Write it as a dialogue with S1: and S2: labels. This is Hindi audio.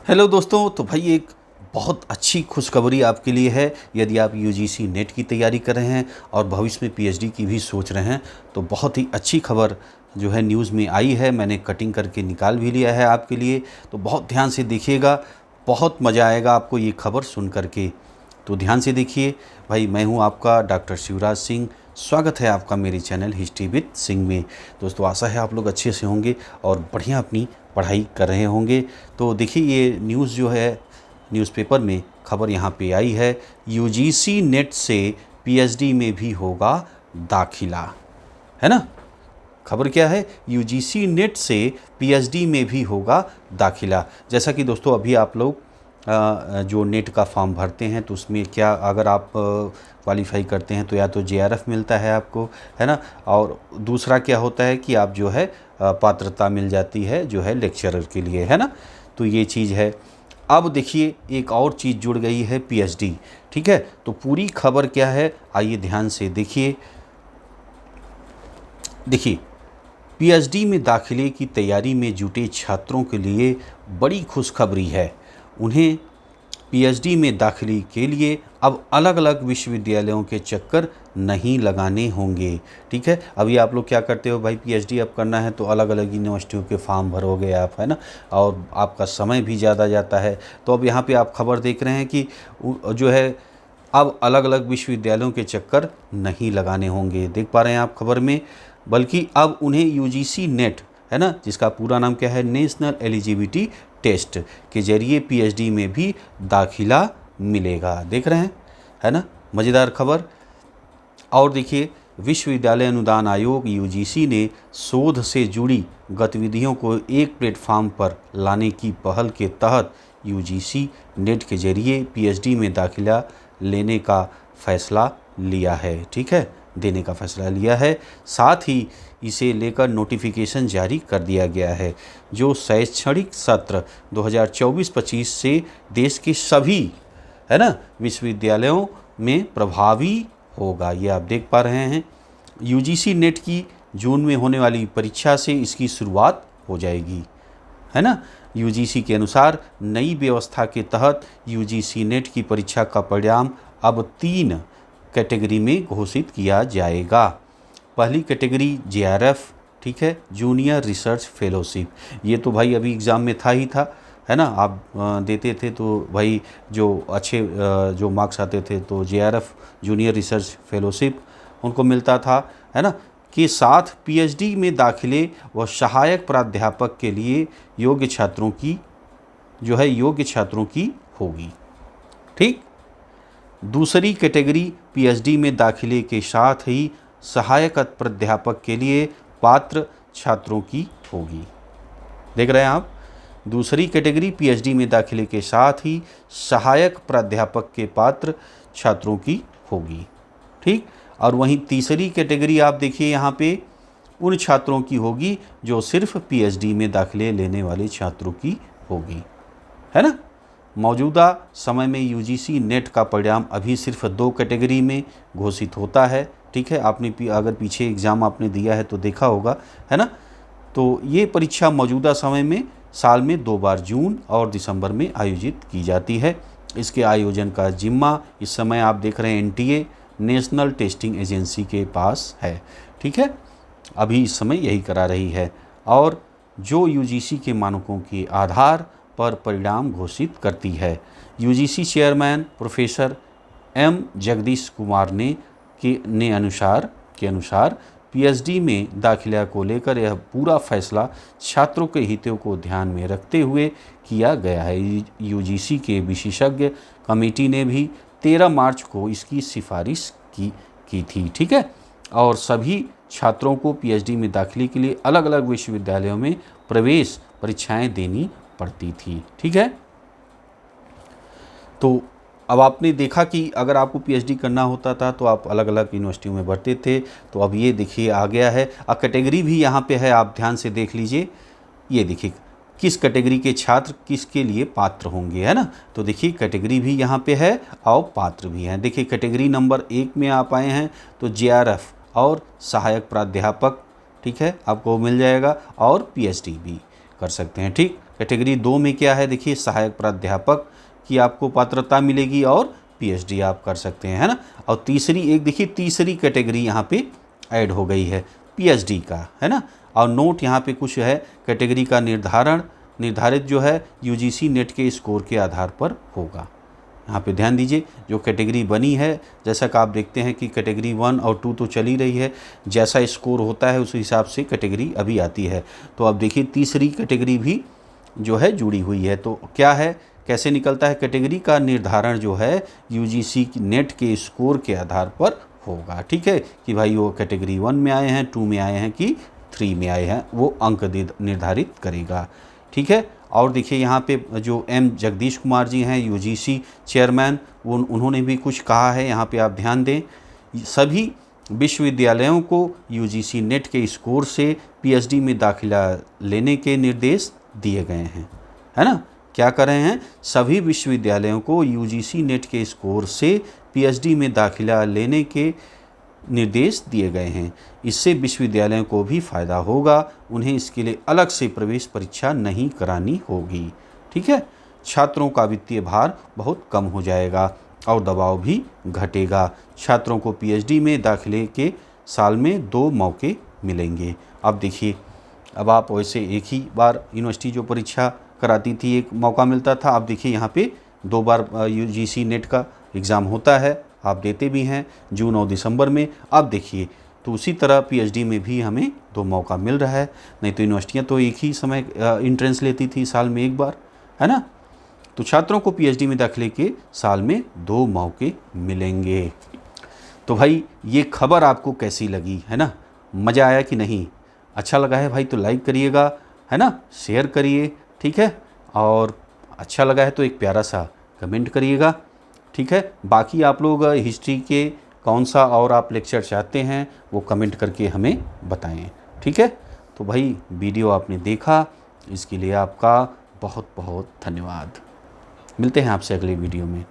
S1: हेलो दोस्तों, तो भाई एक बहुत अच्छी खुशखबरी आपके लिए है। यदि आप यूजीसी नेट की तैयारी कर रहे हैं और भविष्य में पीएचडी की भी सोच रहे हैं तो बहुत ही अच्छी खबर जो है न्यूज़ में आई है। मैंने कटिंग करके निकाल भी लिया है आपके लिए, तो बहुत ध्यान से देखिएगा। बहुत मज़ा आएगा आपको ये खबर सुन करके। तो ध्यान से देखिए भाई। मैं हूँ आपका डॉक्टर शिवराज सिंह। स्वागत है आपका मेरे चैनल हिस्ट्री विद सिंह में। दोस्तों, आशा है आप लोग अच्छे से होंगे और बढ़िया अपनी पढ़ाई कर रहे होंगे। तो देखिए, ये न्यूज़ जो है न्यूज़पेपर में खबर यहाँ पे आई है, यूजीसी नेट से पीएचडी में भी होगा दाखिला। है ना? खबर क्या है? यूजीसी नेट से पीएचडी में भी होगा दाखिला। जैसा कि दोस्तों अभी आप लोग जो नेट का फॉर्म भरते हैं तो उसमें क्या, अगर आप क्वालिफाई करते हैं तो या तो जेआरएफ मिलता है आपको, है ना, और दूसरा क्या होता है कि आप जो है पात्रता मिल जाती है जो है लेक्चरर के लिए, है ना। तो ये चीज़ है। अब देखिए, एक और चीज़ जुड़ गई है, पीएचडी। ठीक है, तो पूरी खबर क्या है आइए ध्यान से देखिए। देखिए, पीएचडी में दाखिले की तैयारी में जुटे छात्रों के लिए बड़ी खुशखबरी है। उन्हें पीएचडी में दाखिले के लिए अब अलग अलग विश्वविद्यालयों के चक्कर नहीं लगाने होंगे। ठीक है, अभी आप लोग क्या करते हो भाई, पीएचडी अब करना है तो अलग अलग यूनिवर्सिटियों के फॉर्म भरोगे आप, है ना, और आपका समय भी ज़्यादा जाता है। तो अब यहाँ पे आप खबर देख रहे हैं कि जो है अब अलग अलग विश्वविद्यालयों के चक्कर नहीं लगाने होंगे। देख पा रहे हैं आप खबर में, बल्कि अब उन्हें यूजीसी नेट, है ना, जिसका पूरा नाम क्या है, नेशनल एलिजिबिलिटी टेस्ट के जरिए पीएचडी में भी दाखिला मिलेगा। देख रहे हैं, है ना, मज़ेदार खबर। और देखिए, विश्वविद्यालय अनुदान आयोग यूजीसी ने शोध से जुड़ी गतिविधियों को एक प्लेटफॉर्म पर लाने की पहल के तहत यूजीसी नेट के जरिए पीएचडी में दाखिला लेने का फैसला लिया है। ठीक है, देने का फैसला लिया है। साथ ही इसे लेकर नोटिफिकेशन जारी कर दिया गया है, जो शैक्षणिक सत्र 2024-25 से देश के सभी, है ना, विश्वविद्यालयों में प्रभावी होगा। ये आप देख पा रहे हैं। यूजीसी नेट की जून में होने वाली परीक्षा से इसकी शुरुआत हो जाएगी, है ना। यूजीसी के अनुसार नई व्यवस्था के तहत यूजीसी नेट की परीक्षा का परिणाम अब 3 कैटेगरी में घोषित किया जाएगा। पहली कैटेगरी जेआरएफ, ठीक है, जूनियर रिसर्च फेलोशिप। ये तो भाई अभी एग्ज़ाम में था ही था, है ना, आप देते थे तो भाई जो अच्छे जो मार्क्स आते थे तो जेआरएफ जूनियर रिसर्च फेलोशिप उनको मिलता था, है ना। के साथ पीएचडी में दाखिले व सहायक प्राध्यापक के लिए योग्य छात्रों की जो है योग्य छात्रों की होगी। ठीक। दूसरी कैटेगरी पीएचडी में दाखिले के साथ ही सहायक प्राध्यापक के लिए पात्र छात्रों की होगी। देख रहे हैं आप, दूसरी कैटेगरी पीएचडी में दाखिले के साथ ही सहायक प्राध्यापक के पात्र छात्रों की होगी। ठीक। और वहीं तीसरी कैटेगरी आप देखिए यहाँ पे उन छात्रों की होगी जो सिर्फ पीएचडी में दाखिले लेने वाले छात्रों की होगी, है ना। मौजूदा समय में यूजीसी नेट का परिणाम अभी सिर्फ 2 कैटेगरी में घोषित होता है। ठीक है, आपने अगर पीछे एग्ज़ाम आपने दिया है तो देखा होगा, है ना। तो ये परीक्षा मौजूदा समय में साल में 2 बार जून और दिसंबर में आयोजित की जाती है। इसके आयोजन का जिम्मा इस समय आप देख रहे हैं एनटीए, नेशनल टेस्टिंग एजेंसी के पास है। ठीक है, अभी इस समय यही करा रही है और जो यूजीसी के मानकों के आधार पर परिणाम घोषित करती है। UGC chairman professor M Jagdish Kumar ने अनुसार पीएचडी में दाखिला को लेकर यह पूरा फैसला छात्रों के हितों को ध्यान में रखते हुए किया गया है। यूजीसी के विशेषज्ञ कमेटी ने भी 13 मार्च को इसकी सिफारिश की थी। ठीक है, और सभी छात्रों को पीएचडी में दाखिले के लिए अलग अलग विश्वविद्यालयों में प्रवेश परीक्षाएं देनी पड़ती थी। ठीक है, तो अब आपने देखा कि अगर आपको पीएचडी करना होता था तो आप अलग अलग यूनिवर्सिटियों में भरते थे। तो अब ये देखिए आ गया है। अब कैटेगरी भी यहाँ पे है, आप ध्यान से देख लीजिए। ये देखिए किस कैटेगरी के छात्र किसके लिए पात्र होंगे, है ना। तो देखिए कैटेगरी भी यहाँ पे है और पात्र भी हैं। देखिए कैटेगरी नंबर 1 में आप आए हैं तो जेआरएफ और सहायक प्राध्यापक, ठीक है, आपको मिल जाएगा और पीएचडी भी कर सकते हैं। ठीक, कैटेगरी 2 में क्या है, देखिए सहायक प्राध्यापक की आपको पात्रता मिलेगी और पीएचडी आप कर सकते हैं, है ना। और तीसरी एक देखिए तीसरी कैटेगरी यहाँ पे ऐड हो गई है पीएचडी का, है ना। और नोट यहाँ पे कुछ है, कैटेगरी का निर्धारित जो है यूजीसी नेट के स्कोर के आधार पर होगा। यहाँ पे ध्यान दीजिए, जो कैटेगरी बनी है, जैसा कि आप देखते हैं कि कैटेगरी 1 और 2 तो चली रही है, जैसा स्कोर होता है उस हिसाब से कैटेगरी अभी आती है। तो अब देखिए तीसरी कैटेगरी भी जो है जुड़ी हुई है। तो क्या है, कैसे निकलता है, कैटेगरी का निर्धारण जो है यूजीसी नेट के स्कोर के आधार पर होगा। ठीक है, कि भाई वो कैटेगरी 1 में आए हैं, 2 में आए हैं कि 3 में आए हैं, वो अंक निर्धारित करेगा। ठीक है। और देखिए यहाँ पे जो एम जगदीश कुमार जी हैं यूजीसी चेयरमैन, उन्होंने भी कुछ कहा है, यहाँ पे आप ध्यान दें। सभी विश्वविद्यालयों को यूजीसी नेट के स्कोर से पीएचडी में दाखिला लेने के निर्देश दिए गए हैं, है ना। क्या कर रहे हैं, सभी विश्वविद्यालयों को यूजीसी नेट के स्कोर से पीएचडी में दाखिला लेने के निर्देश दिए गए हैं। इससे विश्वविद्यालयों को भी फ़ायदा होगा, उन्हें इसके लिए अलग से प्रवेश परीक्षा नहीं करानी होगी। ठीक है, छात्रों का वित्तीय भार बहुत कम हो जाएगा और दबाव भी घटेगा। छात्रों को पीएचडी में दाखिले के साल में 2 मौके मिलेंगे। अब देखिए, अब आप वैसे एक ही बार यूनिवर्सिटी जो परीक्षा कराती थी एक मौका मिलता था, अब देखिए यहाँ पे 2 बार यूजीसी नेट का एग्ज़ाम होता है, आप देते भी हैं जून और दिसंबर में। अब देखिए, तो उसी तरह पीएचडी में भी हमें 2 मौका मिल रहा है। नहीं तो यूनिवर्सिटियाँ तो एक ही समय इंट्रेंस लेती थी साल में एक बार, है ना। तो छात्रों को पीएचडी में दाखिले के साल में 2 मौके मिलेंगे। तो भाई ये खबर आपको कैसी लगी, है ना, मज़ा आया कि नहीं? अच्छा लगा है भाई तो लाइक करिएगा, है ना, शेयर करिए। ठीक है, और अच्छा लगा है तो एक प्यारा सा कमेंट करिएगा। ठीक है, बाकी आप लोग हिस्ट्री के कौन सा और आप लेक्चर चाहते हैं वो कमेंट करके हमें बताएं। ठीक है, तो भाई वीडियो आपने देखा, इसके लिए आपका बहुत बहुत धन्यवाद। मिलते हैं आपसे अगले वीडियो में।